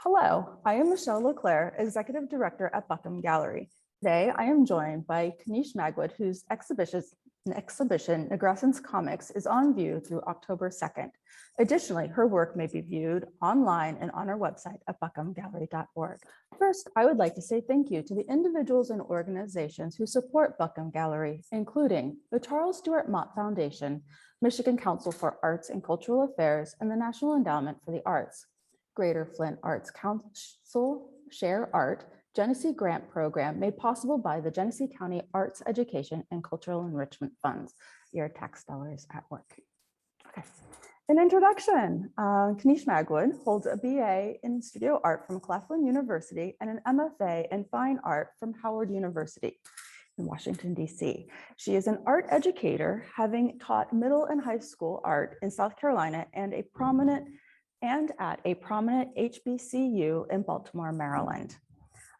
Hello, I am Michele Leclaire, Executive Director at Buckham Gallery. Today, I am joined by Kenish Magwood, whose exhibition, Nigrescence Comics, is on view through October 2nd. Additionally, her work may be viewed online and on our website at buckhamgallery.org. First, I would like to say thank you to the individuals and organizations who support Buckham Gallery, including the Charles Stewart Mott Foundation, Michigan Council for Arts and Cultural Affairs, and the National Endowment for the Arts. Greater Flint Arts Council, Share Art, Genesee Grant Program made possible by the Genesee County Arts Education and Cultural Enrichment Funds. Your tax dollars at work. Okay. An introduction. Kenish Magwood holds a BA in Studio Art from Claflin University and an MFA in Fine Art from Howard University in Washington, D.C. She is an art educator, having taught middle and high school art in South Carolina and at a prominent HBCU in Baltimore, Maryland.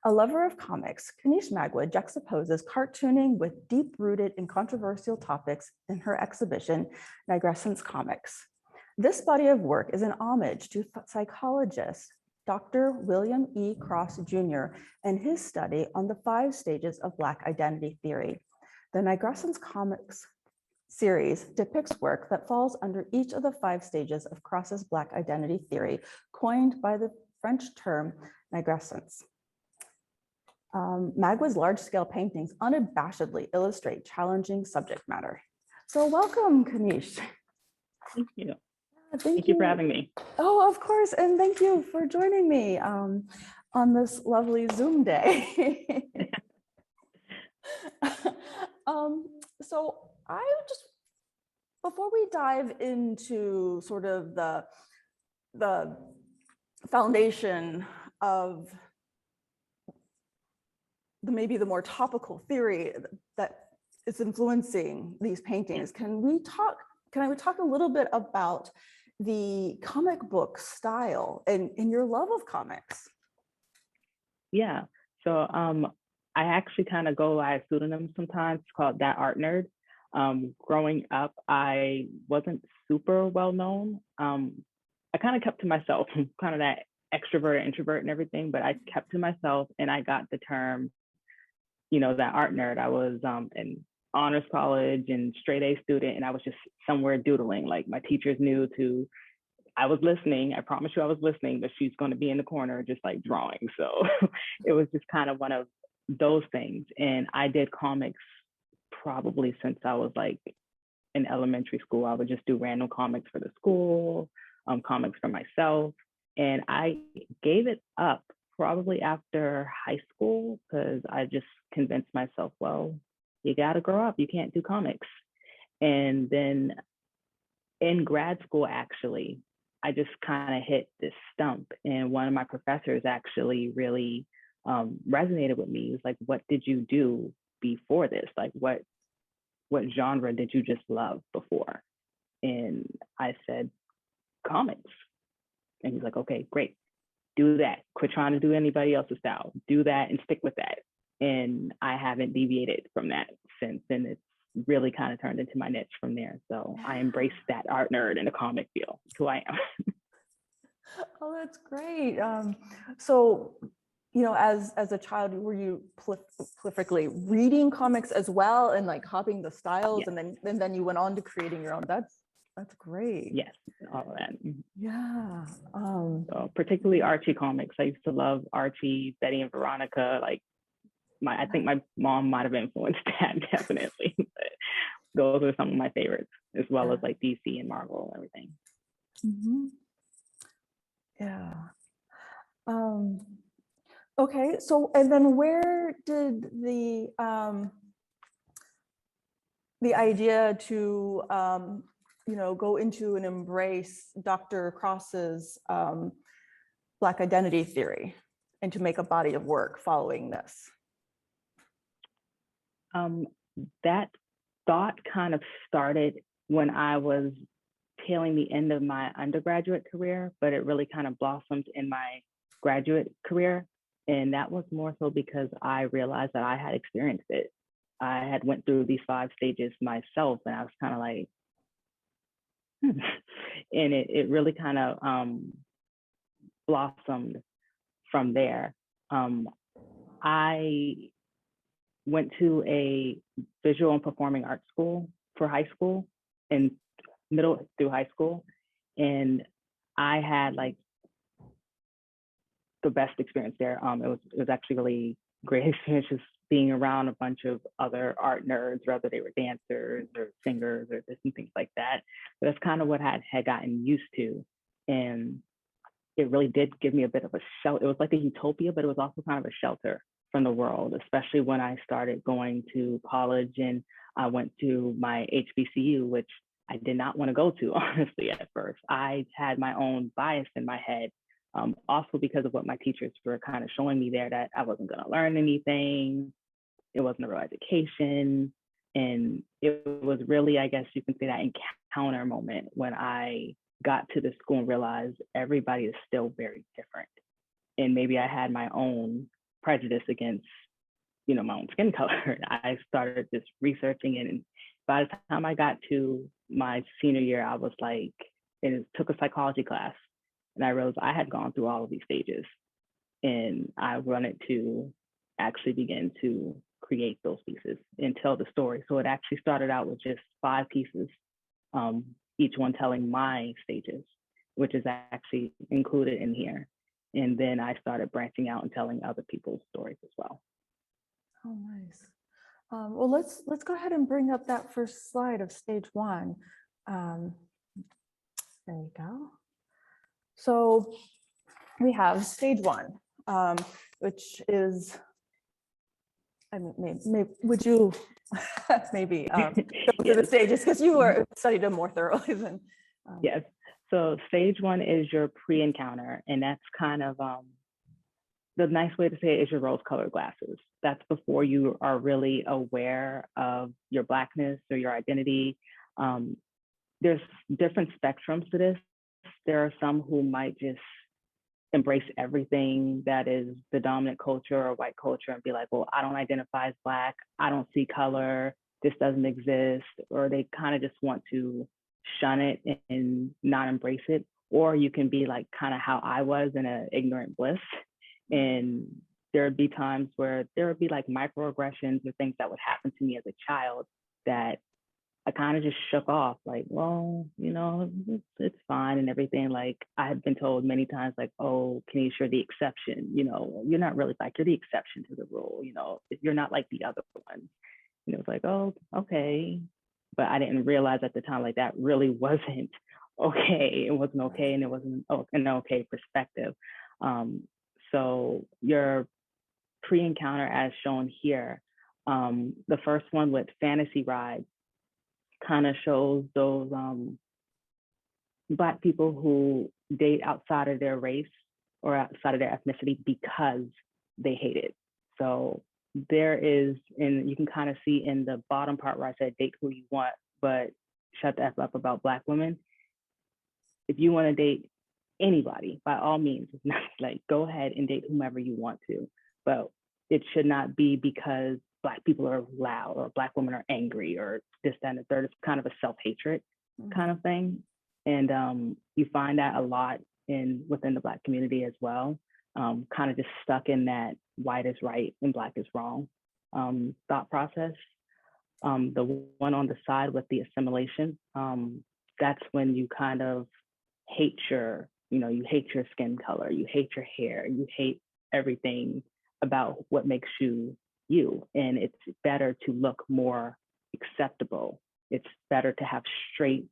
A lover of comics, Kenish Magwood juxtaposes cartooning with deep-rooted and controversial topics in her exhibition, Nigrescence Comics. This body of work is an homage to psychologist Dr. William E. Cross Jr. and his study on the 5 stages of Black identity theory. The Nigrescence Comics series depicts work that falls under each of the 5 stages of Cross's Black identity theory, coined by the French term nigrescence. Magwood's large-scale paintings unabashedly illustrate challenging subject matter. So welcome, Kenish. Thank you. Thank you for having me. Oh, of course, and thank you for joining me on this lovely Zoom day. So I just, before we dive into sort of the foundation of maybe the more topical theory that is influencing these paintings, can I talk a little bit about the comic book style and your love of comics? Yeah, so I actually kind of go by a pseudonym sometimes called That Art Nerd. Growing up, I wasn't super well known. I kind of kept to myself, kind of that extrovert, introvert and everything, but I kept to myself and I got the term, that art nerd. I was in honors college and straight A student, and I was just somewhere doodling. Like my teachers knew I was listening. I promise you I was listening, but she's going to be in the corner just like drawing. So it was just kind of one of those things. And I did comics probably since I was like in elementary school. I would just do random comics for the school, comics for myself. And I gave it up probably after high school because I just convinced myself, well, you got to grow up. You can't do comics. And then in grad school, actually, I just kind of hit this stump. And one of my professors actually really resonated with me. He was like, what did you do before this? Like, what genre did you just love before? And I said, comics. And he's like, okay, great. Do that. Quit trying to do anybody else's style. Do that and stick with that. And I haven't deviated from that since. And it's really kind of turned into my niche from there. So I embraced that art nerd in the comic field. It's who I am. Oh, that's great. So, as a child, were you prolifically reading comics as well and like copying the styles? Yes. and then you went on to creating your own? That's great. Yes, all of that. Yeah. So particularly Archie comics. I used to love Archie, Betty and Veronica. Like I think my mom might have influenced that definitely. But those are some of my favorites, as well as like DC and Marvel and everything. Mm-hmm. Yeah. Okay. So, and then where did the idea to go into and embrace Dr. Cross's Black identity theory and to make a body of work following this? That thought kind of started when I was tailing the end of my undergraduate career, but it really kind of blossomed in my graduate career. And that was more so because I realized that I had experienced it. I had went through these 5 stages myself, and I was kind of like, and it really kind of blossomed from there, I went to a visual and performing arts school for high school and middle through high school. And I had like the best experience there. It was actually really great experience just being around a bunch of other art nerds, whether they were dancers or singers or different things like that. But that's kind of what I had gotten used to. And it really did give me a bit of a shelter. It was like a utopia, but it was also kind of a shelter from the world, especially when I started going to college and I went to my HBCU, which I did not want to go to, honestly, at first. I had my own bias in my head, also because of what my teachers were kind of showing me there, that I wasn't going to learn anything. It wasn't a real education. And it was really, I guess you can say, that encounter moment when I got to the school and realized everybody is still very different. And maybe I had my own prejudice against, my own skin color. I started just researching it. And by the time I got to my senior year, I was like, it took a psychology class. And I realized I had gone through all of these stages. And I wanted to actually begin to create those pieces and tell the story. So it actually started out with just 5 pieces, each one telling my stages, which is actually included in here. And then I started branching out and telling other people's stories as well. Oh, nice. Well, let's go ahead and bring up that first slide of stage 1. There you go. So we have stage 1, which is, I mean, maybe would you maybe go through the stages, because you studied them more thoroughly than. Yes. So stage 1 is your pre-encounter, and that's kind of the nice way to say it is your rose-colored glasses. That's before you are really aware of your Blackness or your identity. There's different spectrums to this. There are some who might just embrace everything that is the dominant culture or white culture and be like, well, I don't identify as Black, I don't see color, this doesn't exist, or they kind of just want to shun it and not embrace it. Or you can be like kind of how I was in an ignorant bliss. And there would be times where there would be like microaggressions or things that would happen to me as a child that I kind of just shook off, like, well, it's fine and everything. Like I had been told many times, like, oh, Kenish, you're the exception. You're not really Black, you're the exception to the rule. You're not like the other ones. And it was like, oh, okay. But I didn't realize at the time, like that really wasn't okay. It wasn't okay, and it wasn't an okay perspective. So your pre-encounter, as shown here, the first one with fantasy rides, kind of shows those Black people who date outside of their race or outside of their ethnicity because they hate it. So there is, and you can kind of see in the bottom part where I said date who you want, but shut the F up about Black women. If you want to date anybody, by all means, it's not like go ahead and date whomever you want to, but it should not be because Black people are loud or Black women are angry or this, that, and the third. It's kind of a self-hatred kind of thing. And you find that a lot within the Black community as well, kind of just stuck in that white is right and Black is wrong thought process. The one on the side with the assimilation, that's when you kind of hate you hate your skin color, you hate your hair, you hate everything about what makes you you. And it's better to look more acceptable. It's better to have straight,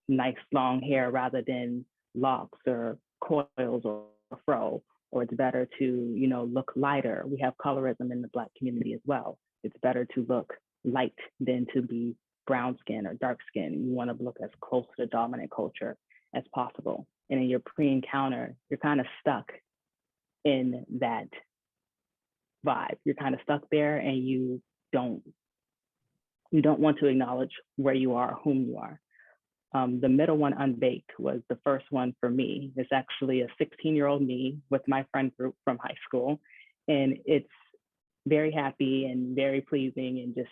nice long hair rather than locks or coils or fro, or it's better to, look lighter. We have colorism in the Black community as well. It's better to look light than to be brown skin or dark skin. You want to look as close to the dominant culture as possible. And in your pre-encounter, you're kind of stuck in that vibe. You're kind of stuck there, and you don't want to acknowledge where you are, whom you are. The middle one, Unbaked, was the first one for me. It's actually a 16-year-old me with my friend group from high school. And it's very happy and very pleasing and just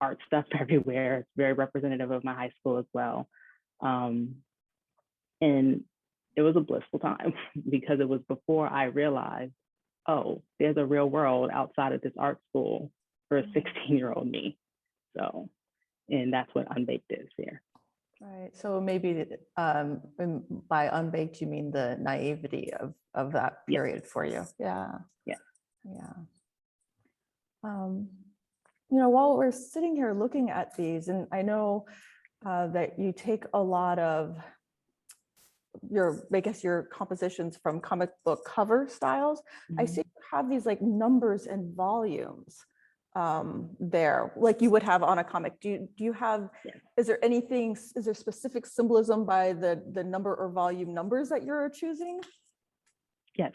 art stuff everywhere. It's very representative of my high school as well. And it was a blissful time because it was before I realized, oh, there's a real world outside of this art school for a 16-year-old me. So, and that's what Unbaked is here. Right. So maybe by unbaked, you mean the naivety of that period for you. Yeah. Yeah. Yeah. While we're sitting here looking at these, and I know that you take a lot of your compositions from comic book cover styles. I see you have these like numbers and volumes there, like you would have on a comic. Do you have, is there specific symbolism by the number or volume numbers that you're choosing? Yes.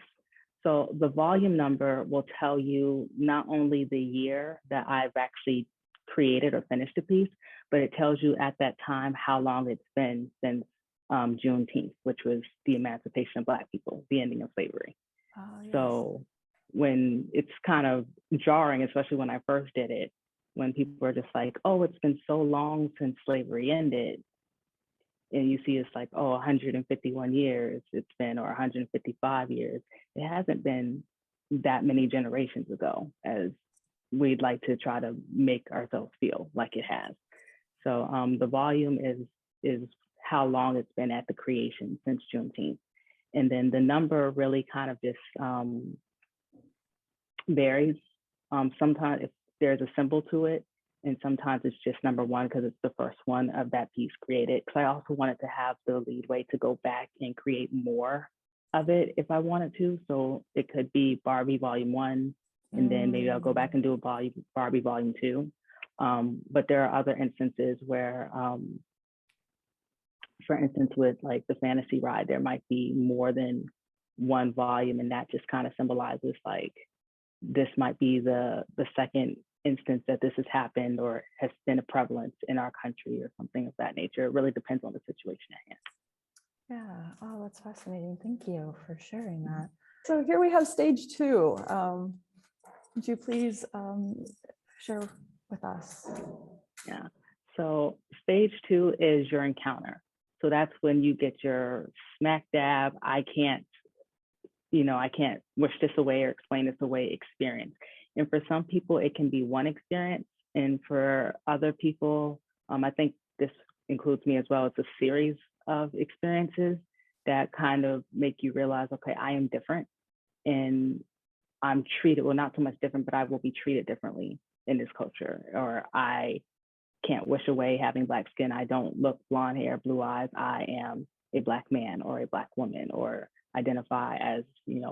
So the volume number will tell you not only the year that I've actually created or finished a piece, but it tells you at that time how long it's been since Juneteenth, which was the emancipation of Black people, the ending of slavery. Oh, yes. So when it's kind of jarring, especially when I first did it, when people are just like, oh, it's been so long since slavery ended. And you see it's like, oh, 151 years it's been, or 155 years. It hasn't been that many generations ago as we'd like to try to make ourselves feel like it has. So the volume is how long it's been at the creation since Juneteenth. And then the number really kind of just varies. Sometimes if there's a symbol to it, and sometimes it's just number one because it's the first one of that piece created. Because I also wanted to have the leadway to go back and create more of it if I wanted to. So it could be Barbie Volume 1, and then maybe I'll go back and do a Barbie Volume 2. But there are other instances where, for instance, with like the fantasy ride, there might be more than one volume, and that just kind of symbolizes like, this might be the second instance that this has happened or has been a prevalence in our country or something of that nature. It really depends on the situation at hand. Yeah. Oh, that's fascinating. Thank you for sharing that. So here we have stage 2. Would you please share with us? Yeah. So stage 2 is your encounter. So that's when you get your smack dab, I can't wish this away or explain this away experience. And for some people, it can be one experience. And for other people, I think this includes me as well, it's a series of experiences that kind of make you realize, okay, I am different and I'm treated, well, not so much different, but I will be treated differently in this culture. Or I can't wish away having Black skin. I don't look blonde hair, blue eyes. I am a Black man or a Black woman, or identify as,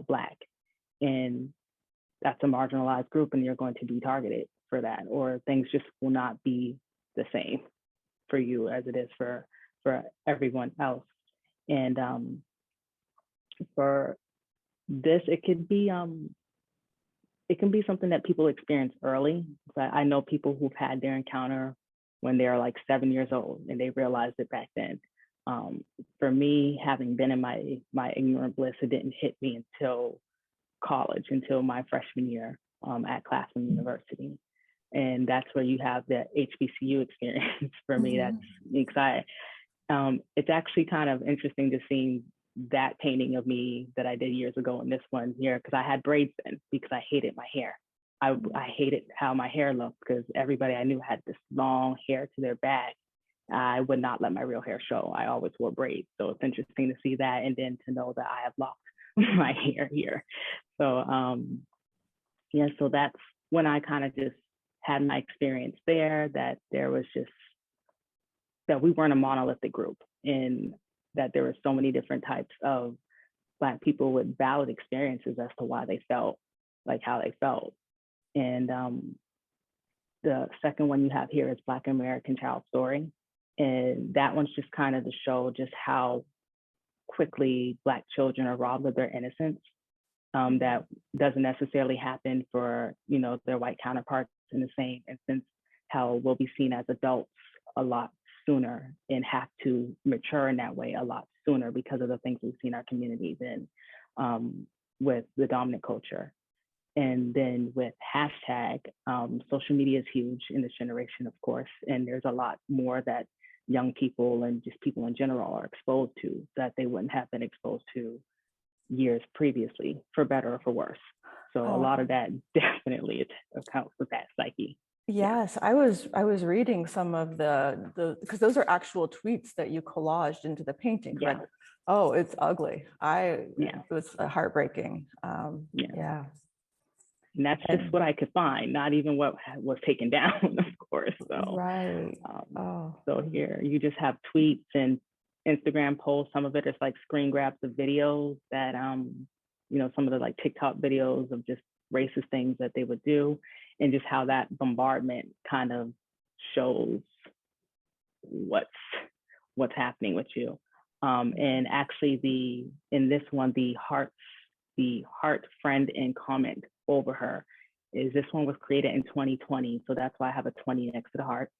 Black. And that's a marginalized group, and you're going to be targeted for that, or things just will not be the same for you as it is for everyone else. And for this, it can be something that people experience early. But I know people who've had their encounter when they're like 7 years old and they realized it back then. For me, having been in my ignorant bliss, it didn't hit me until college, until my freshman year at Claflin University. And that's where you have the HBCU experience for me. That's exciting. It's actually kind of interesting to see that painting of me that I did years ago in this one here, because I had braids in because I hated my hair. I hated how my hair looked because everybody I knew had this long hair to their back. I would not let my real hair show. I always wore braids. So it's interesting to see that, and then to know that I have locked my hair here. So so that's when I kind of just had my experience there, that there was just, that we weren't a monolithic group, and that there were so many different types of Black people with valid experiences as to why they felt like how they felt. And the second one you have here is Black American Child Story. And that one's just kind of to show just how quickly Black children are robbed of their innocence. That doesn't necessarily happen for, their white counterparts in the same instance, how we'll be seen as adults a lot sooner and have to mature in that way a lot sooner because of the things we've seen our communities in with the dominant culture. And then with hashtag, social media is huge in this generation, of course, and there's a lot more that young people and just people in general are exposed to that they wouldn't have been exposed to years previously, for better or for worse. So a lot of that definitely accounts for that psyche. Yes, I was reading some of the because those are actual tweets that you collaged into the painting, correct? Oh, it's ugly. It was heartbreaking. Yeah. And that's just what I could find, not even what was taken down, of course. So, right. So here you just have tweets and Instagram posts. Some of it is like screen grabs of videos that, you know, some of the like TikTok videos of just racist things that they would do, and just how that bombardment kind of shows what's happening with you. And actually in this one, the heart friend and comment over her is, this one was created in 2020. So that's why I have a 20 next to the heart.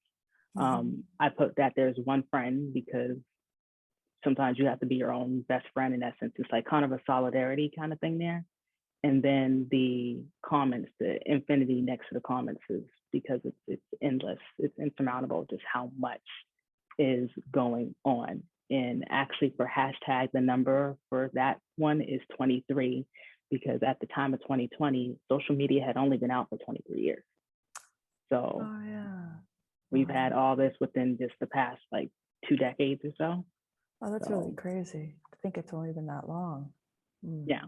I put that there's one friend because sometimes you have to be your own best friend in essence. It's like kind of a solidarity kind of thing there. And then the comments, the infinity next to the comments, is because it's endless, it's insurmountable just how much is going on. And actually for hashtag, the number for that one is 23, because at the time of 2020, social media had only been out for 23 years. So we've had all this within just the past like 2 decades or so. Oh, that's really crazy. I think it's only been that long. Yeah.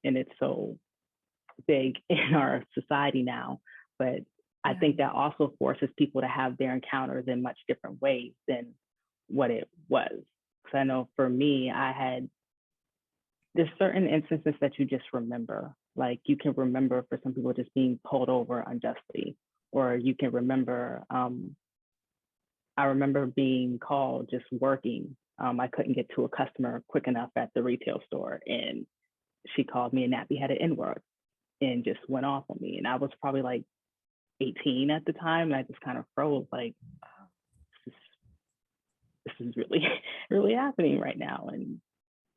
And it's so big in our society now. But I think that also forces people to have their encounters in much different ways than what it was. Because I know for me, there's certain instances that you just remember. Like you can remember for some people just being pulled over unjustly, or you can remember, I remember being called just working. I couldn't get to a customer quick enough at the retail store, and she called me a nappy-headed N-word and just went off on me. And I was probably like 18 at the time. And I just kind of froze, like, this is really, really happening right now. And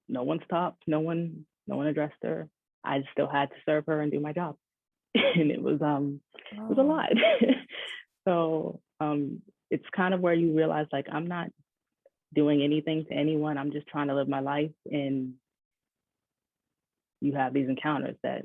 no one stopped, no one addressed her. I still had to serve her and do my job. And it was a lot. So it's kind of where you realize, like, I'm not doing anything to anyone. I'm just trying to live my life. And you have these encounters that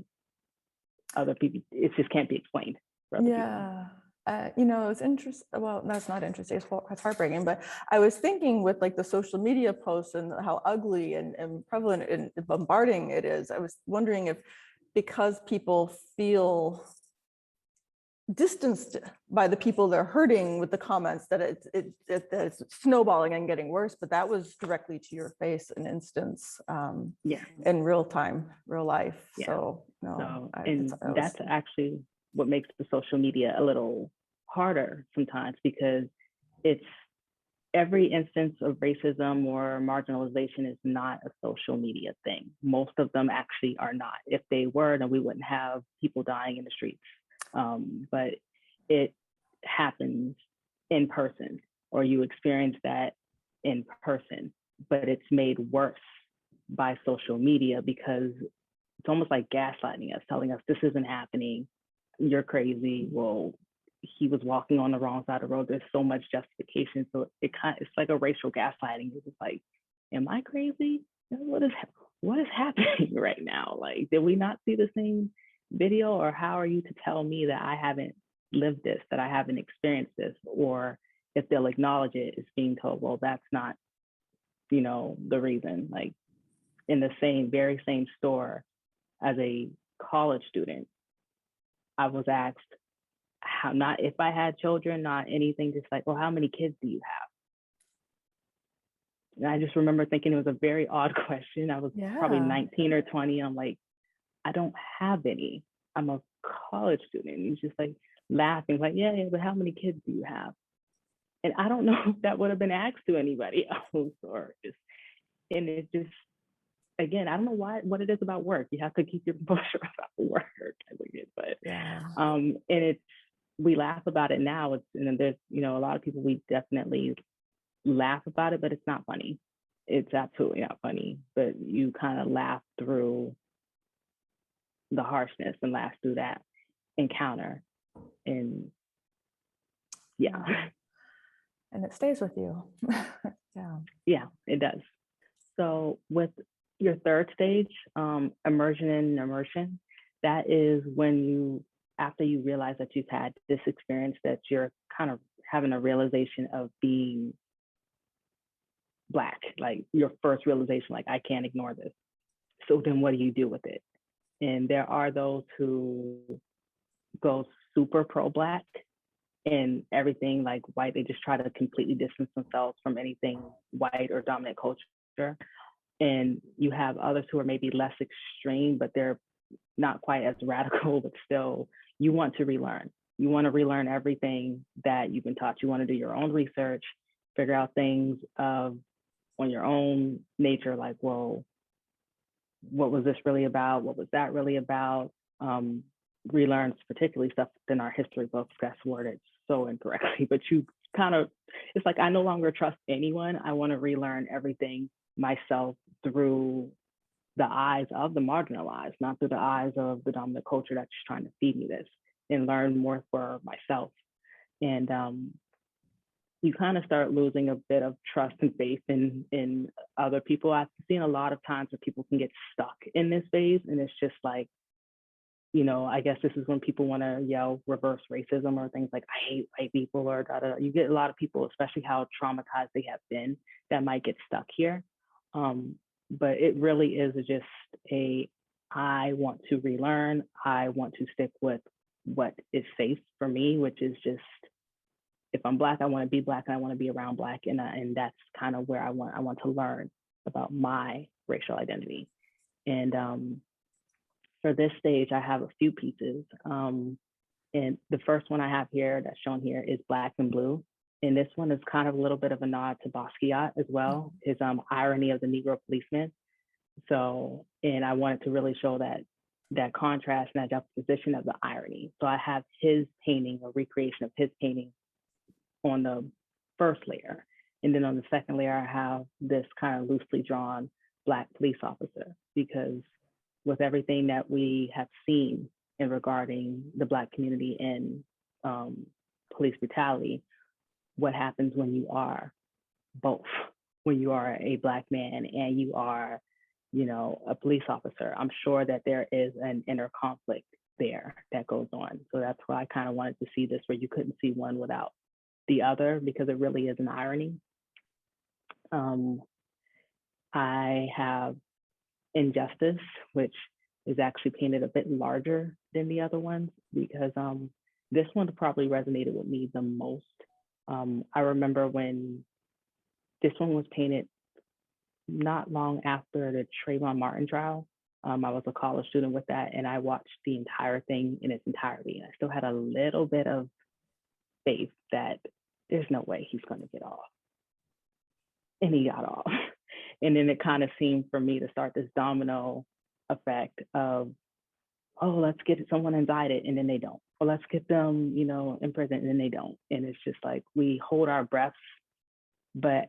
other people, it just can't be explained for other people. You know, it's interesting. Well, that's not interesting. It's heartbreaking. But I was thinking with like the social media posts and how ugly and prevalent and bombarding it is. I was wondering if, because people feel distanced by the people they're hurting with the comments, that it's snowballing and getting worse. But that was directly to your face, an instance, in real time, real life. So no, that's actually what makes the social media a little harder sometimes, because it's every instance of racism or marginalization is not a social media thing. Most of them actually are not. If they were, then we wouldn't have people dying in the streets. But it happens in person, or you experience that in person, but it's made worse by social media, because it's almost like gaslighting us, telling us this isn't happening, you're crazy. Well, he was walking on the wrong side of the road. There's so much justification. So it's like a racial gaslighting. It's just like, am I crazy? What is happening right now? Like, did we not see the same video? Or how are you to tell me that I haven't lived this, that I haven't experienced this? Or if they'll acknowledge it, it's being told, well, that's not, the reason. Like in the very same store as a college student, I was asked not if I had children, not anything, just like, well, how many kids do you have? And I just remember thinking it was a very odd question. I was probably 19 or 20. I'm like, I don't have any. I'm a college student. And he's just like laughing, like, yeah, but how many kids do you have? And I don't know if that would have been asked to anybody else, and it just, again, I don't know what it is about work. You have to keep your composure about work. But and we laugh about it now. And there's, a lot of people, we definitely laugh about it, but it's not funny. It's absolutely not funny. But you kind of laugh through the harshness and laugh through that encounter. And And it stays with you. Yeah. Yeah, it does. So with your third stage, immersion and immersion, that is when you, after you realize that you've had this experience, that you're kind of having a realization of being Black, like your first realization, like, I can't ignore this. So then what do you do with it? And there are those who go super pro-Black and everything like white. They just try to completely distance themselves from anything white or dominant culture. And you have others who are maybe less extreme, but they're not quite as radical, but still you want to relearn. You want to relearn everything that you've been taught. You want to do your own research, figure out things on your own nature, like, well, what was this really about? What was that really about? Relearn particularly stuff in our history books that's worded so incorrectly, but you kind of, it's like, I no longer trust anyone. I want to relearn everything myself through the eyes of the marginalized, not through the eyes of the dominant culture that's just trying to feed me this, and learn more for myself. And you kind of start losing a bit of trust and faith in other people. I've seen a lot of times where people can get stuck in this phase, and it's just like, you know, I guess this is when people want to yell reverse racism or things like, I hate white people, or da, da, da. You get a lot of people, especially how traumatized they have been, that might get stuck here. But it really is just I want to relearn. I want to stick with what is safe for me, which is just, if I'm Black, I want to be Black, and I want to be around Black, and that's kind of where I want to learn about my racial identity. And for this stage, I have a few pieces. And the first one I have here that's shown here is Black and Blue. And this one is kind of a little bit of a nod to Basquiat as well, his irony of the Negro policeman. So, and I wanted to really show that contrast and that juxtaposition of the irony. So I have his painting, a recreation of his painting on the first layer. And then on the second layer, I have this kind of loosely drawn Black police officer, because with everything that we have seen in regarding the Black community and police brutality, what happens when you are both, when you are a Black man and you are, you know, a police officer? I'm sure that there is an inner conflict there that goes on. So that's why I kind of wanted to see this, where you couldn't see one without the other, because it really is an irony. I have Injustice, which is actually painted a bit larger than the other ones, because this one probably resonated with me the most. I remember when this one was painted not long after the Trayvon Martin trial. I was a college student with that, and I watched the entire thing in its entirety. And I still had a little bit of faith that there's no way he's going to get off. And he got off. And then it kind of seemed for me to start this domino effect of, oh, let's get someone indicted, and then they don't. Or let's get them, you know, in prison, and then they don't. And it's just like, we hold our breaths, but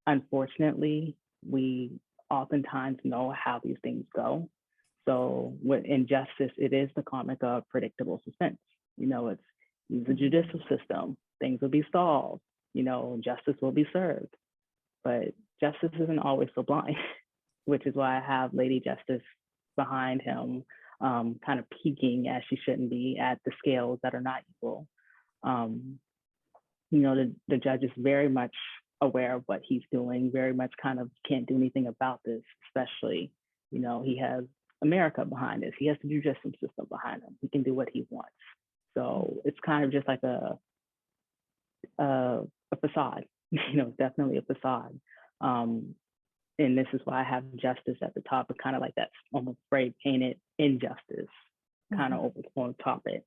unfortunately, we oftentimes know how these things go. So with Injustice, it is the comic of predictable suspense. You know, it's the judicial system, things will be stalled, you know, justice will be served. But justice isn't always so blind, which is why I have Lady Justice behind him, kind of peeking, as she shouldn't be, at the scales that are not equal. You know, the judge is very much aware of what he's doing, very much kind of can't do anything about this, especially, you know, he has America behind this. He has the judicial system behind him. He can do what he wants. So it's kind of just like a facade, you know, definitely a facade. And this is why I have Justice at the top, but kind of like that almost spray painted injustice kind of over on top of it.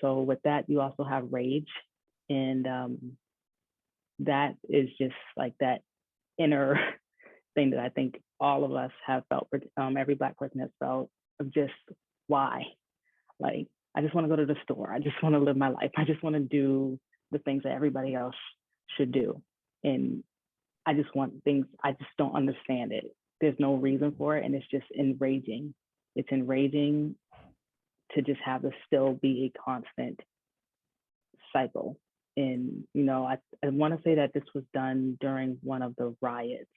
So with that, you also have Rage. And that is just like that inner thing that I think all of us have felt, every Black person has felt, of just why? Like, I just want to go to the store. I just want to live my life. I just want to do the things that everybody else should do. And I just want things, I just don't understand it. There's no reason for it. And it's just enraging. It's enraging to just have this still be a constant cycle And, you know, I want to say that this was done during one of the riots,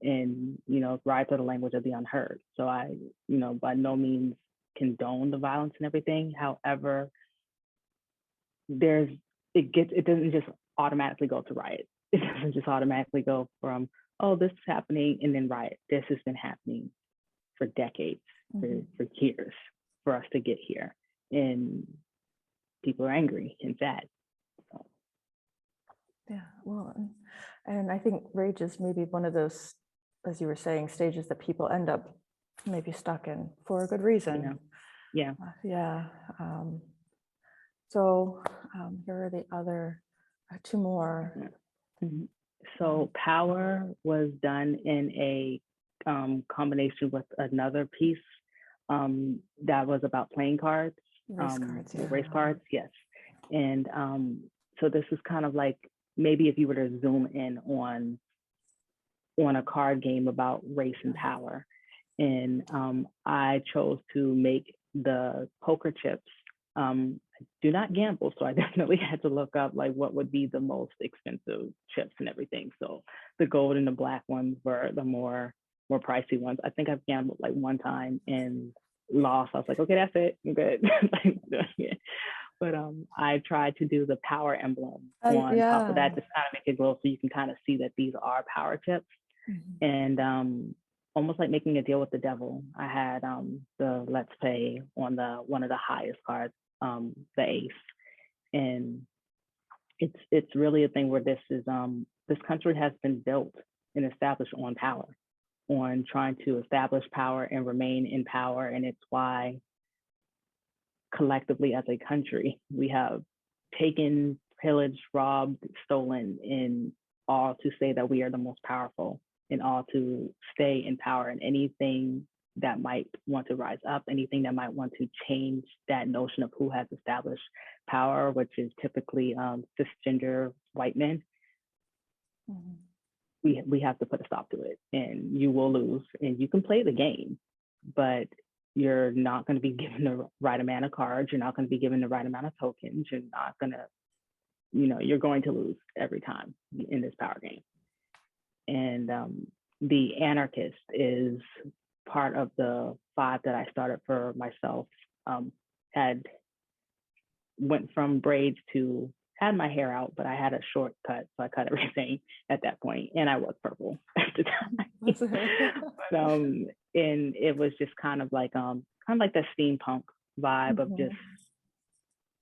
and, you know, riots are the language of the unheard. So I, you know, by no means condone the violence and everything. However, it doesn't just automatically go to riot. It doesn't just automatically go from, oh, this is happening and then riot. This has been happening for decades, for years, for us to get here. And people are angry and sad. So. Yeah, well, and I think rage is maybe one of those, as you were saying, stages that people end up maybe stuck in for a good reason. Yeah. Yeah. So here are the other two more. So Power was done in a combination with another piece that was about playing cards. Race cards, yes. And so this is kind of like, maybe if you were to zoom in on a card game about race and power. And I chose to make the poker chips. I do not gamble, so I definitely had to look up like what would be the most expensive chips and everything. So the gold and the black ones were the more pricey ones. I think I've gambled like one time and lost. I was like, okay, that's it, I'm good. But I tried to do the power emblem on top of that, just kind of make it glow so you can kind of see that these are power chips. And almost like making a deal with the devil. I had the Let's Pay on one of the highest cards, the ace. And it's really a thing where this country has been built and established on power, on trying to establish power and remain in power. And it's why collectively as a country, we have taken, pillaged, robbed, stolen, and all to say that we are the most powerful, and all to stay in power. And anything that might want to rise up, anything that might want to change that notion of who has established power, which is typically cisgender white men, we have to put a stop to it. And you will lose, and you can play the game, but you're not going to be given the right amount of cards. You're not going to be given the right amount of tokens. You're not going to, you're going to lose every time in this power game. And the anarchist is part of the 5 that I started for myself. Went from braids to had my hair out, but I had a short cut, so I cut everything at that point, and I was purple at the time. But, and it was just kind of like the steampunk vibe of just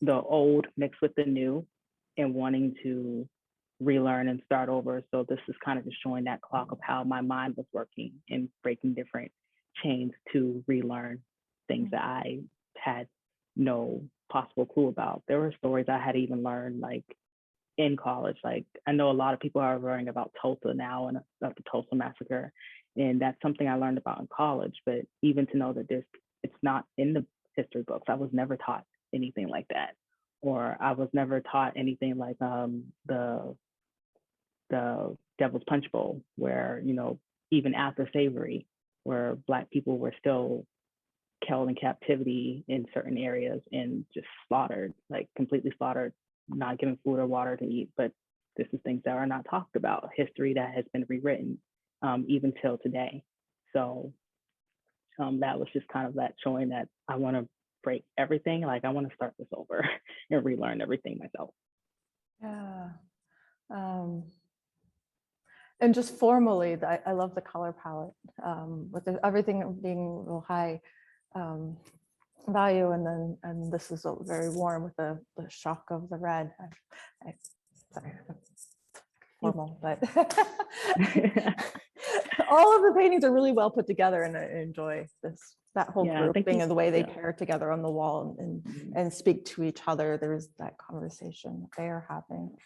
the old mixed with the new, and wanting to relearn and start over. So this is kind of just showing that clock of how my mind was working and breaking different chains to relearn things that I had no possible clue about. There were stories I had even learned like in college. Like I know a lot of people are learning about Tulsa now and about the Tulsa massacre, and that's something I learned about in college. But even to know that it's not in the history books. I was never taught anything like that, or I was never taught anything like the Devil's Punch Bowl, where even after slavery, where Black people were still held in captivity in certain areas and just slaughtered, like completely slaughtered, not given food or water to eat. But this is things that are not talked about, history that has been rewritten even till today. So that was just kind of that showing that I want to break everything. Like I want to start this over and relearn everything myself. Yeah. And just formally, I love the color palette with everything being real high value, and this is very warm with the shock of the red. Sorry, formal, but all of the paintings are really well put together, and I enjoy that whole grouping and the way they pair together on the wall and speak to each other. There's that conversation that they are having.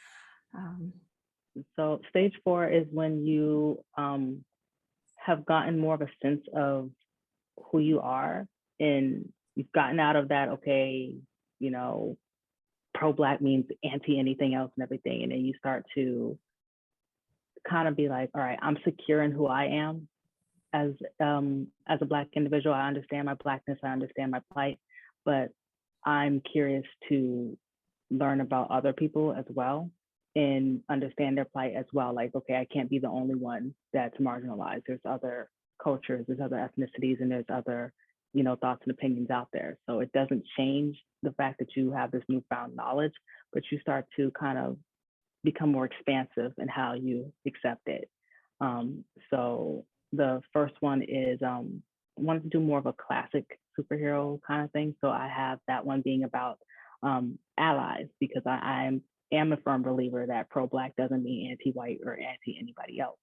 So stage 4 is when you have gotten more of a sense of who you are, and you've gotten out of that, okay, pro-Black means anti anything else and everything. And then you start to kind of be like, all right, I'm secure in who I am as a Black individual. I understand my Blackness, I understand my plight, but I'm curious to learn about other people as well and understand their plight as well. Like, okay, I can't be the only one that's marginalized. There's other cultures, there's other ethnicities, and there's other, you know, thoughts and opinions out there. So it doesn't change the fact that you have this newfound knowledge, but you start to kind of become more expansive in how you accept it. So the first one is I wanted to do more of a classic superhero kind of thing. So I have that one being about allies, because I am a firm believer that pro-Black doesn't mean anti-white or anti-anybody else.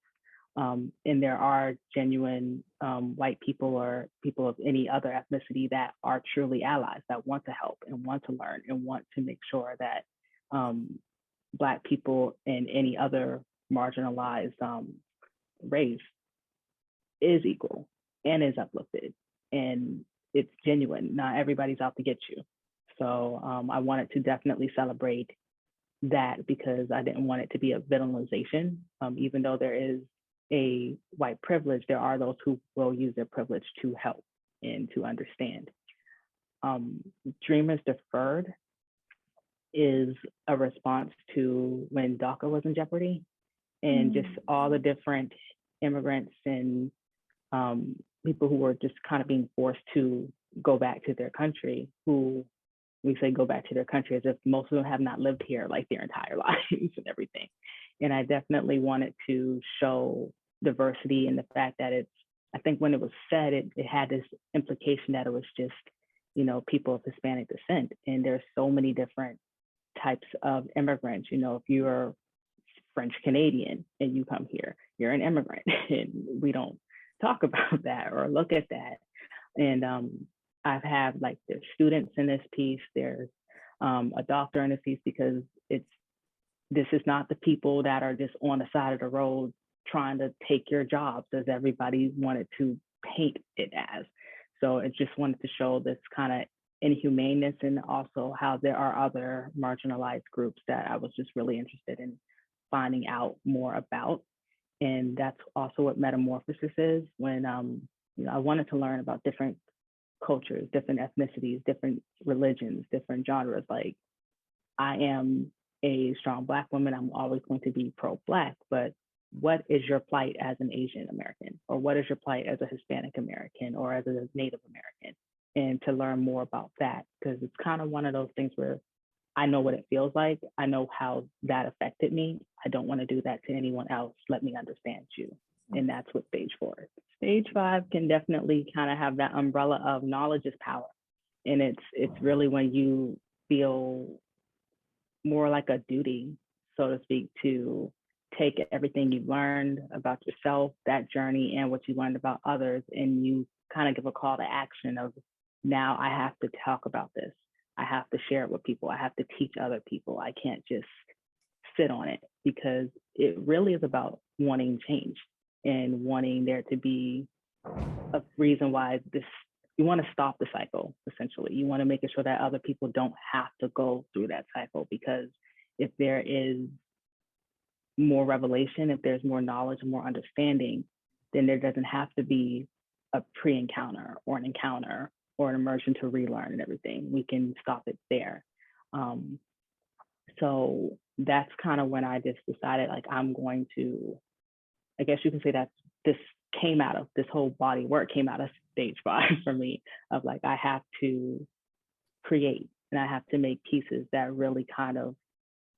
And there are genuine white people or people of any other ethnicity that are truly allies, that want to help and want to learn and want to make sure that Black people and any other marginalized race is equal and is uplifted, and it's genuine. Not everybody's out to get you. So I wanted to definitely celebrate that, because I didn't want it to be a villainization. Even though there is a white privilege, there are those who will use their privilege to help and to understand. Dreamers Deferred is a response to when DACA was in jeopardy, and just all the different immigrants and people who were just kind of being forced to go back to their country, who we say go back to their country as if most of them have not lived here like their entire lives and everything. And I definitely wanted to show diversity in the fact that it's, I think when it was said, it had this implication that it was just, you know, people of Hispanic descent. And there's so many different types of immigrants. You know, if you're French Canadian and you come here, you're an immigrant, and we don't talk about that or look at that. And I've had, like, there's students in this piece, there's a doctor in this piece, because this is not the people that are just on the side of the road trying to take your jobs, as everybody wanted to paint it as. So it just wanted to show this kind of inhumaneness, and also how there are other marginalized groups that I was just really interested in finding out more about. And that's also what Metamorphosis is, when you know, I wanted to learn about different cultures, different ethnicities, different religions, different genres. Like, I am a strong Black woman, I'm always going to be pro-Black, but what is your plight as an Asian American? Or what is your plight as a Hispanic American, or as a Native American? And to learn more about that, because it's kind of one of those things where I know what it feels like. I know how that affected me. I don't want to do that to anyone else. Let me understand you. And that's what stage 4 is. Stage 5 can definitely kind of have that umbrella of knowledge is power. And it's really when you feel more like a duty, so to speak, to take everything you've learned about yourself, that journey, and what you learned about others, and you kind of give a call to action of, now I have to talk about this. I have to share it with people. I have to teach other people. I can't just sit on it, because it really is about wanting change and wanting there to be a reason why you want to stop the cycle, essentially. You want to make sure that other people don't have to go through that cycle, because if there is more revelation, if there's more knowledge, more understanding, then there doesn't have to be a pre-encounter or an encounter or an immersion to relearn and everything. We can stop it there. So that's kind of when I just decided, like, I'm going to, I guess you can say that this whole body work came out of stage 5 for me, of like, I have to create and I have to make pieces that really kind of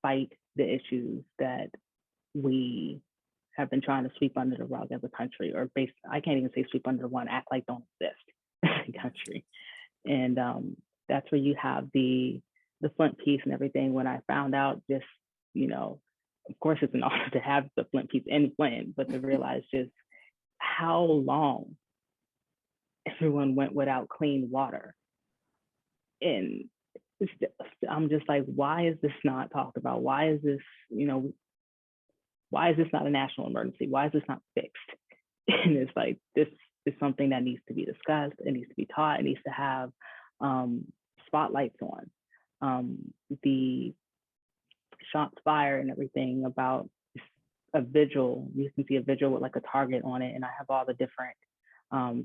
fight the issues that we have been trying to sweep under the rug as a country, or I can't even say sweep under the rug, act like don't exist as a country. And that's where you have the Flint piece and everything. When I found out, just, you know, of course it's an honor to have the Flint piece in Flint, but to realize just how long everyone went without clean water. And I'm just like, why is this not talked about? Why is this, you know, why is this not a national emergency? Why is this not fixed? And it's like, this is something that needs to be discussed. It needs to be taught. It needs to have spotlights on. The shots fired and everything about a vigil. You can see a vigil with like a target on it, and I have all the different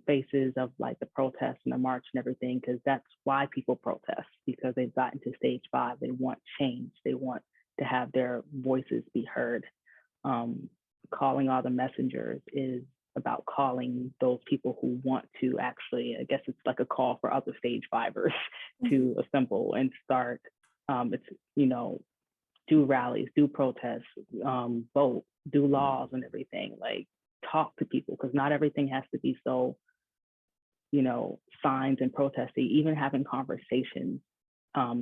faces of like the protests and the march and everything, because that's why people protest, because they've gotten to stage 5. They want change. They want to have their voices be heard. Calling all the messengers is about calling those people who want to actually, I guess it's like a call for other stage 5ers to assemble and start, do rallies, do protests, vote, do laws and everything, like talk to people, because not everything has to be so, signs and protesting, even having conversations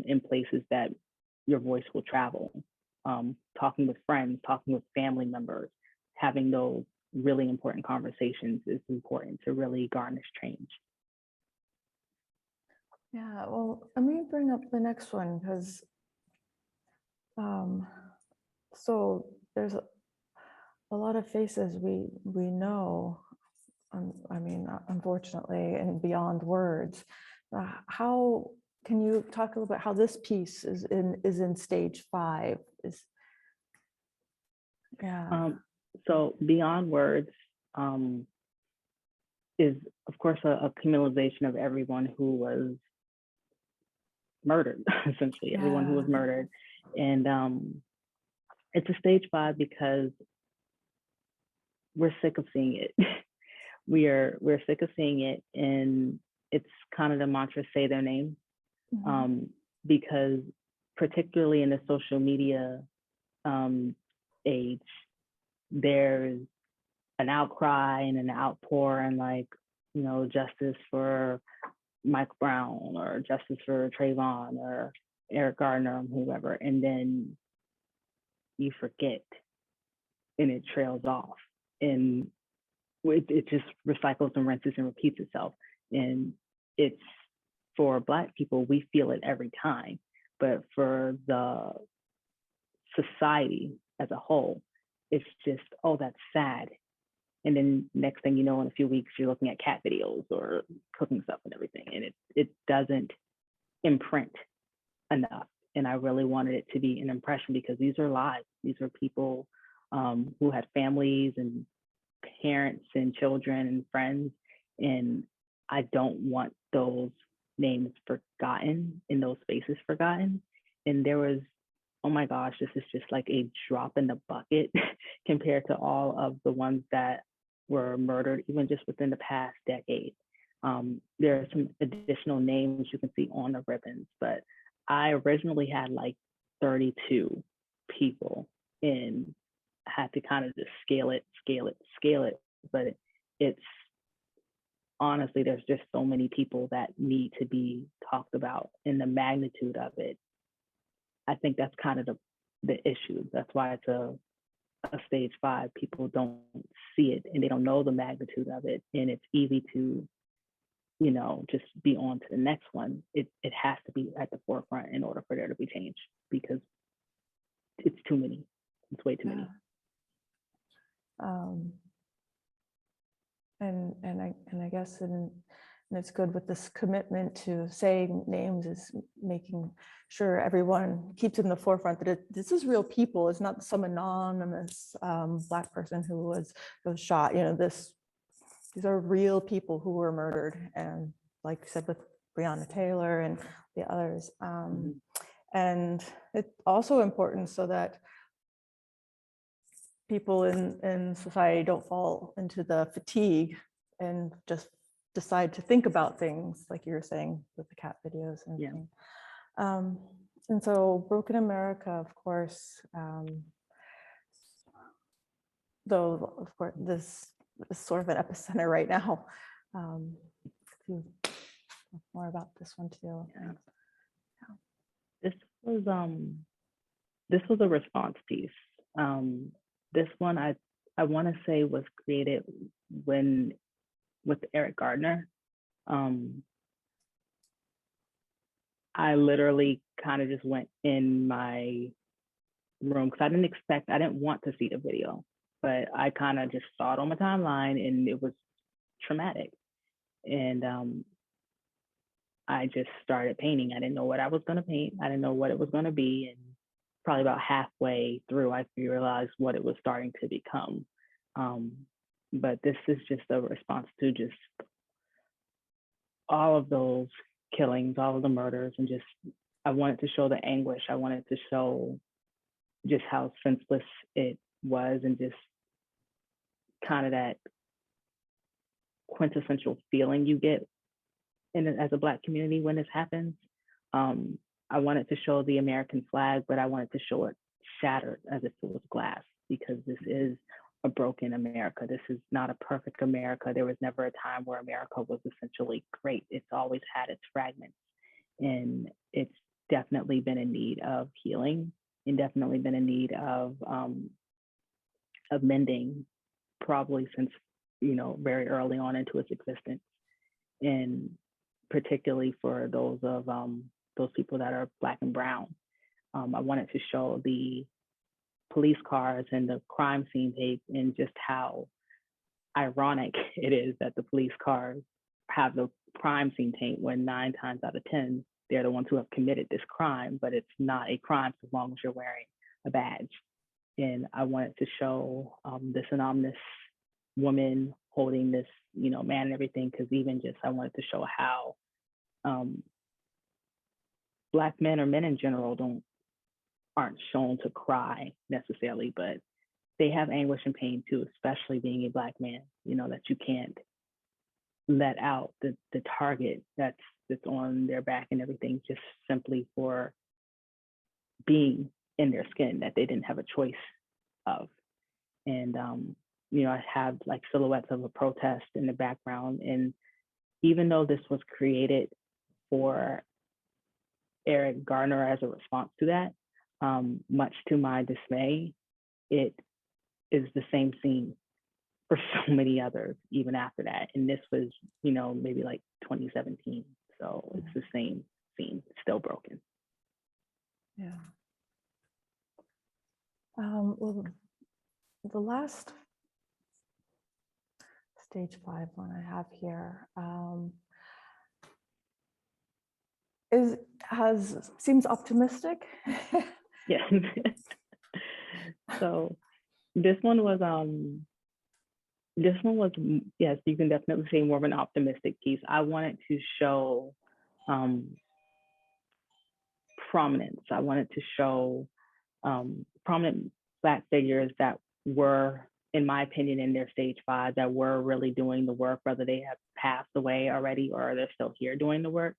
in places that your voice will travel, talking with friends, talking with family members, having those really important conversations is important to really garnish change. Yeah, well, let me bring up the next one because so there's a lot of faces we know, unfortunately, and beyond words. How can you talk a little bit how this piece is in stage 5? So beyond words is, of course, a cumulation of everyone who was murdered, essentially, everyone who was murdered. And it's a stage 5 because we're sick of seeing it. we're sick of seeing it, and it's kind of the mantra, say their name, because particularly in the social media age, there's an outcry and an outpour and justice for Mike Brown or justice for Trayvon or Eric Gardner or whoever, and then you forget and it trails off, and it just recycles and rinses and repeats itself. And it's, for Black people, we feel it every time, but for the society as a whole, it's just, oh, that's sad. And then next thing you know, in a few weeks, you're looking at cat videos or cooking stuff and everything. And it doesn't imprint enough. And I really wanted it to be an impression, because these are lives. These are people who had families and parents and children and friends. And I don't want those names forgotten and those faces forgotten. And there was, oh my gosh, this is just like a drop in the bucket compared to all of the ones that were murdered, even just within the past decade. There are some additional names you can see on the ribbons, but I originally had like 32 people, and had to kind of just scale it. But it's honestly, there's just so many people that need to be talked about, and the magnitude of it. I think that's kind of the issue. That's why it's a stage 5. People don't see it, and they don't know the magnitude of it, and it's easy to, just be on to the next one. It has to be at the forefront in order for there to be change, because it's too many. It's way too many. And I guess and it's good with this commitment to saying names, is making sure everyone keeps in the forefront that this is real people. It's not some anonymous Black person who was shot. These are real people who were murdered, and like you said with Breonna Taylor and the others. And it's also important so that people in society don't fall into the fatigue and just decide to think about things like you were saying with the cat videos and everything. And so Broken America, of course, though of course this is sort of an epicenter right now. If you talk more about this one too. This was a response piece. This one I want to say was created with Eric Gardner. I literally kind of just went in my room because I didn't want to see the video, but I kind of just saw it on my timeline and it was traumatic. And I just started painting. I didn't know what I was going to paint. I didn't know what it was going to be. And probably about halfway through, I realized what it was starting to become. but this is just a response to just all of those killings, all of the murders, and just, I wanted to show the anguish. I wanted to show just how senseless it was, and just kind of that quintessential feeling you get as a Black community when this happens. I wanted to show the American flag, but I wanted to show it shattered as if it was glass, because this is a broken America. This is not a perfect America. There was never a time where America was essentially great. It's always had its fragments, and it's definitely been in need of healing, and definitely been in need of mending, probably since, you know, very early on into its existence, and particularly for those people that are Black and brown. I wanted to show the police cars and the crime scene tape, and just how ironic it is that the police cars have the crime scene tape when 9 times out of 10, they're the ones who have committed this crime, but it's not a crime as long as you're wearing a badge. And I wanted to show this anonymous woman holding this, you know, man and everything, because even just, I wanted to show how Black men, or men in general, aren't shown to cry necessarily, but they have anguish and pain too, especially being a Black man, you know, that you can't let out the target that's on their back and everything, just simply for being in their skin that they didn't have a choice of. And you know, I have like silhouettes of a protest in the background, and even though this was created for Eric Garner as a response to that, much to my dismay, it is the same scene for so many others even after that. And this was, you know, maybe like 2017. So it's the same scene, it's still broken. Yeah. Well, the last stage 5 one I have here seems optimistic. Yes. So this one was yes, you can definitely say more of an optimistic piece. I wanted to show prominence. I wanted to show prominent Black figures that were, in my opinion, in their stage 5, that were really doing the work, whether they have passed away already or they're still here doing the work,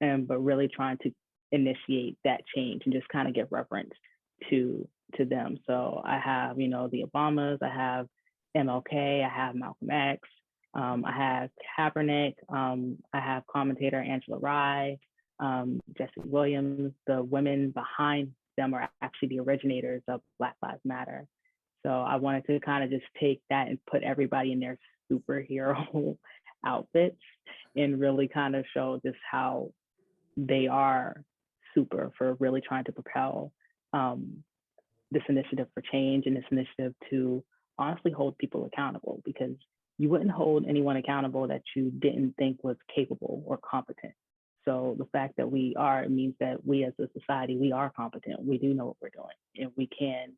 but really trying to initiate that change and just kind of give reference to them. So I have, you know, the Obamas, I have MLK, I have Malcolm X, I have Kaepernick, I have commentator Angela Rye, Jesse Williams. The women behind them are actually the originators of Black Lives Matter. So I wanted to kind of just take that and put everybody in their superhero outfits and really kind of show just how they are super for really trying to propel this initiative for change, and this initiative to honestly hold people accountable, because you wouldn't hold anyone accountable that you didn't think was capable or competent. So the fact that we are, it means that we as a society, we are competent. We do know what we're doing, and we can,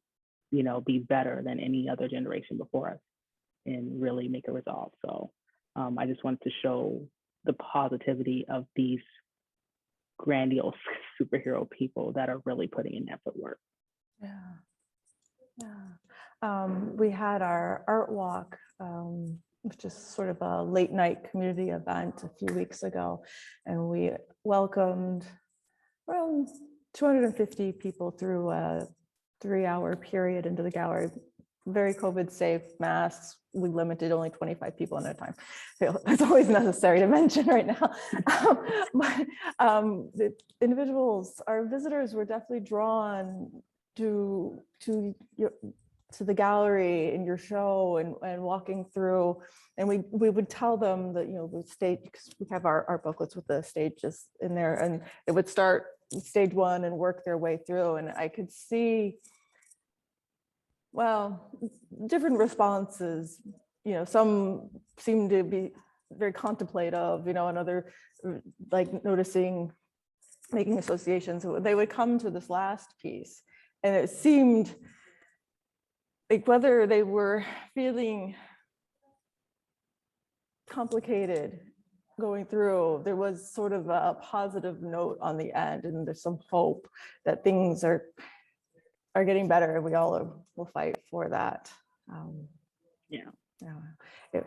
you know, be better than any other generation before us and really make a resolve. So I just wanted to show the positivity of these grandiose superhero people that are really putting in that footwork. We had our art walk, which is sort of a late night community event a few weeks ago, and we welcomed around 250 people through a 3-hour period into the gallery. Very COVID safe, masks. We limited only 25 people at a time. It's always necessary to mention right now. The individuals, our visitors, were definitely drawn to the gallery in your show and walking through, and we would tell them that, you know, the stage, because we have our booklets with the stages in there, and it would start stage 1 and work their way through, and I could see, well, different responses. You know, some seem to be very contemplative, you know, and other like noticing, making associations. They would come to this last piece, and it seemed like whether they were feeling complicated going through, there was sort of a positive note on the end, and there's some hope that things are getting better, and we all will fight for that. Yeah. Yeah,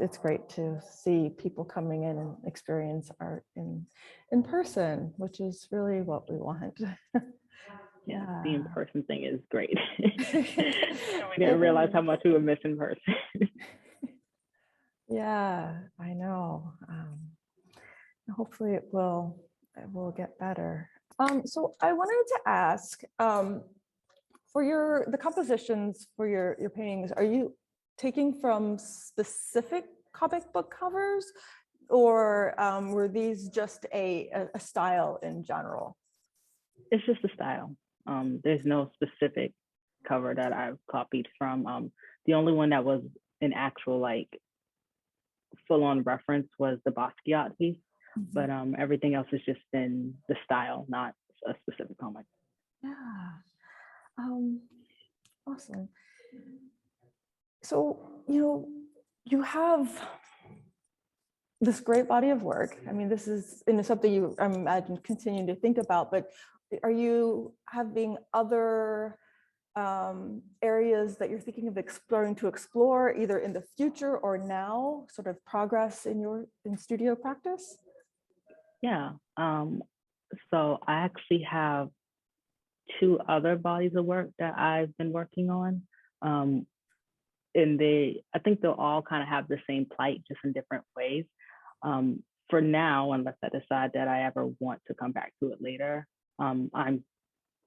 it's great to see people coming in and experience art in person, which is really what we want. Yeah, the in-person thing is great. We didn't realize how much we would miss in person. Yeah, I know. Hopefully it will get better. So I wanted to ask, for the compositions for your paintings, are you taking from specific comic book covers, or were these just a style in general? It's just a style. There's no specific cover that I've copied from. The only one that was an actual like full-on reference was the Basquiat piece, but everything else is just in the style, not a specific comic. Yeah. Awesome. So, you have this great body of work. I mean, this is something you, I imagine, continuing to think about, but are you having other areas that you're thinking of exploring to explore either in the future or now, sort of progress in studio practice? Yeah. So I actually have 2 other bodies of work that I've been working on. And I think they'll all kind of have the same plight, just in different ways. For now, unless I decide that I ever want to come back to it later, I'm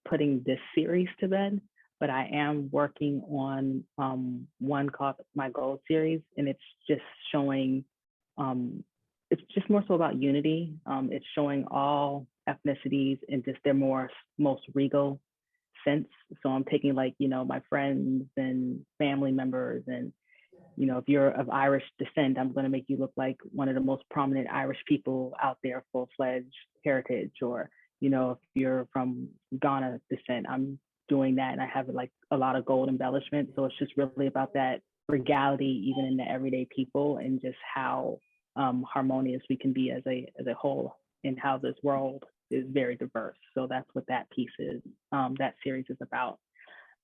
putting this series to bed, but I am working on one called my Gold series, and it's just showing, it's just more so about unity. It's showing all ethnicities and just their most regal sense. So I'm taking like, my friends and family members, and if you're of Irish descent, I'm going to make you look like one of the most prominent Irish people out there, full-fledged heritage. Or, if you're from Ghana descent, I'm doing that, and I have like a lot of gold embellishment. So it's just really about that regality, even in the everyday people, and just how harmonious we can be as a whole, and how this world is very diverse. So that's what that piece is, that series is about.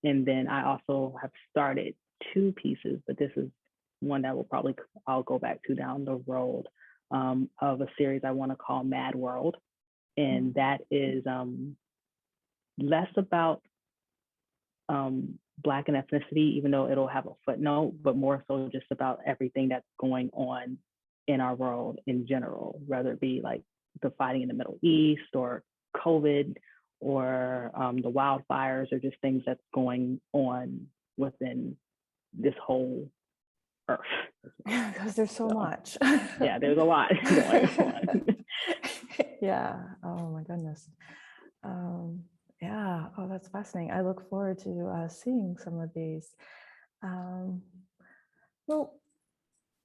And then I also have started 2 pieces, but this is one that I'll go back to down the road, of a series I want to call Mad World. And that is less about Black and ethnicity, even though it'll have a footnote, but more so just about everything that's going on in our world in general, whether it be like the fighting in the Middle East, or COVID, or the wildfires, or just things that's going on within this whole earth. Because there's so much. Yeah, there's a lot going on. Yeah. Oh my goodness. Yeah. Oh, that's fascinating. I look forward to seeing some of these. Well,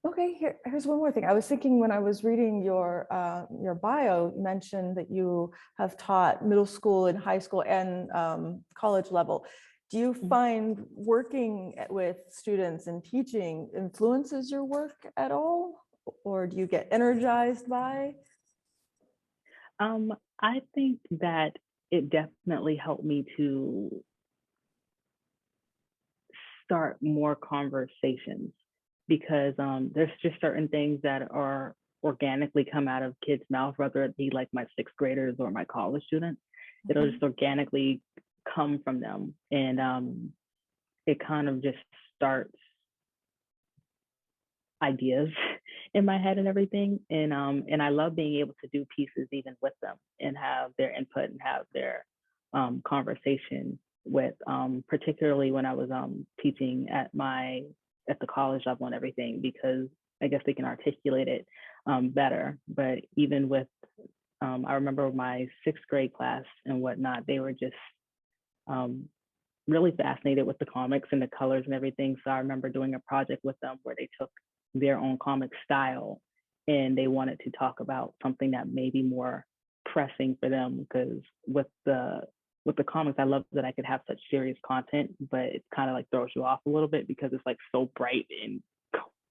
okay. Here's one more thing. I was thinking when I was reading your bio, you mentioned that you have taught middle school and high school and college level. Do you find working with students and teaching influences your work at all, or do you get energized by? I think that it definitely helped me to start more conversations, because there's just certain things that are organically come out of kids' mouths, whether it be like my 6th graders or my college students. It'll just organically come from them, and it kind of just starts ideas in my head and everything. And I love being able to do pieces even with them, and have their input, and have their conversation with, particularly when I was teaching at the college level and everything, because I guess they can articulate it better. But even with, I remember my 6th grade class and whatnot, they were just really fascinated with the comics and the colors and everything. So I remember doing a project with them where they took their own comic style, and they wanted to talk about something that may be more pressing for them, because with the comics, I love that I could have such serious content, but it kind of like throws you off a little bit because it's like so bright and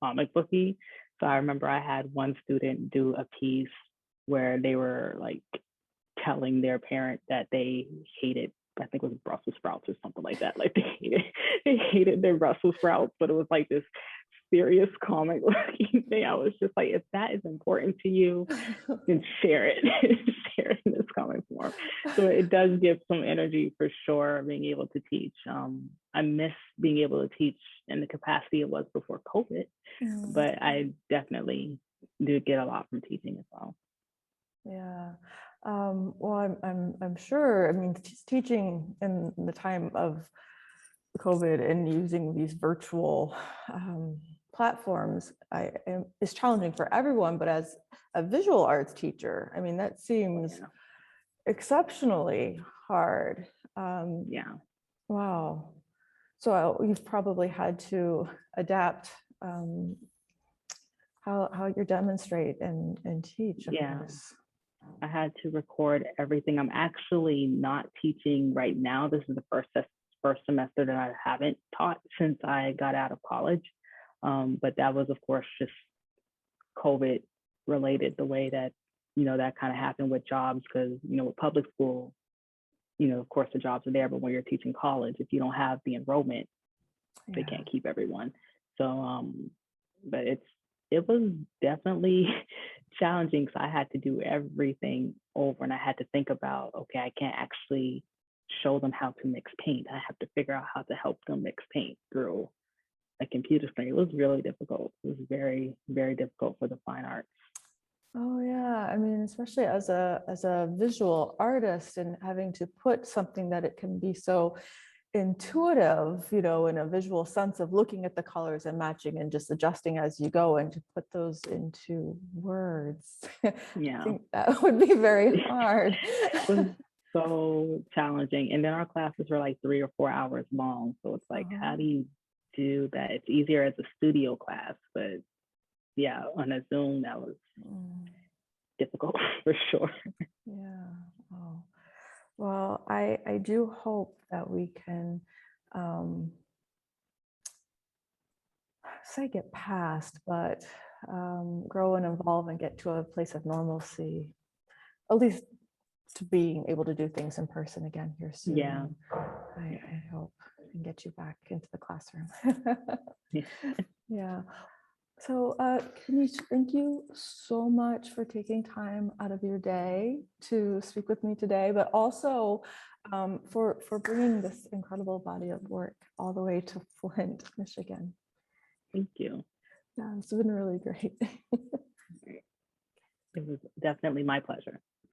comic booky. So I remember I had one student do a piece where they were like telling their parent that they hated, I think it was Brussels sprouts or something like that. Like they hated their Brussels sprouts, but it was like this serious comic looking thing. I was just like, if that is important to you, then share it. Share it in this comic form. So it does give some energy for sure, being able to teach. I miss being able to teach in the capacity it was before COVID, but I definitely do get a lot from teaching as well. Yeah. Well, I'm sure. I mean, teaching in the time of COVID and using these virtual platforms is challenging for everyone. But as a visual arts teacher, I mean, that seems exceptionally hard. Yeah. Wow. So you've probably had to adapt how you demonstrate and teach. Of course. I had to record everything. I'm actually not teaching right now. This is the first semester that I haven't taught since I got out of college. But that was, of course, just COVID related, the way that, that kind of happened with jobs, because, with public school, of course, the jobs are there, but when you're teaching college, if you don't have the enrollment, they can't keep everyone. So, but it was definitely challenging because I had to do everything over, and I had to think about, okay, I can't actually show them how to mix paint. I have to figure out how to help them mix paint through a computer screen. It was really difficult. It was very, very difficult for the fine arts. Oh yeah, I mean, especially as a visual artist and having to put something that it can be so intuitive, in a visual sense of looking at the colors and matching and just adjusting as you go, and to put those into words. Yeah. I think that would be very hard. It was so challenging. And then our classes were like 3 or 4 hours long. So it's like, how do you do that? It's easier as a studio class, but yeah, on a Zoom, that was difficult for sure. Yeah. Oh. Well, I do hope that we can say get past, but grow and evolve and get to a place of normalcy, at least to being able to do things in person again here soon. Yeah. I hope, and get you back into the classroom. Yeah. So Kenish, thank you so much for taking time out of your day to speak with me today, but also for bringing this incredible body of work all the way to Flint, Michigan. Thank you. Yeah, it's been really great. It was definitely my pleasure.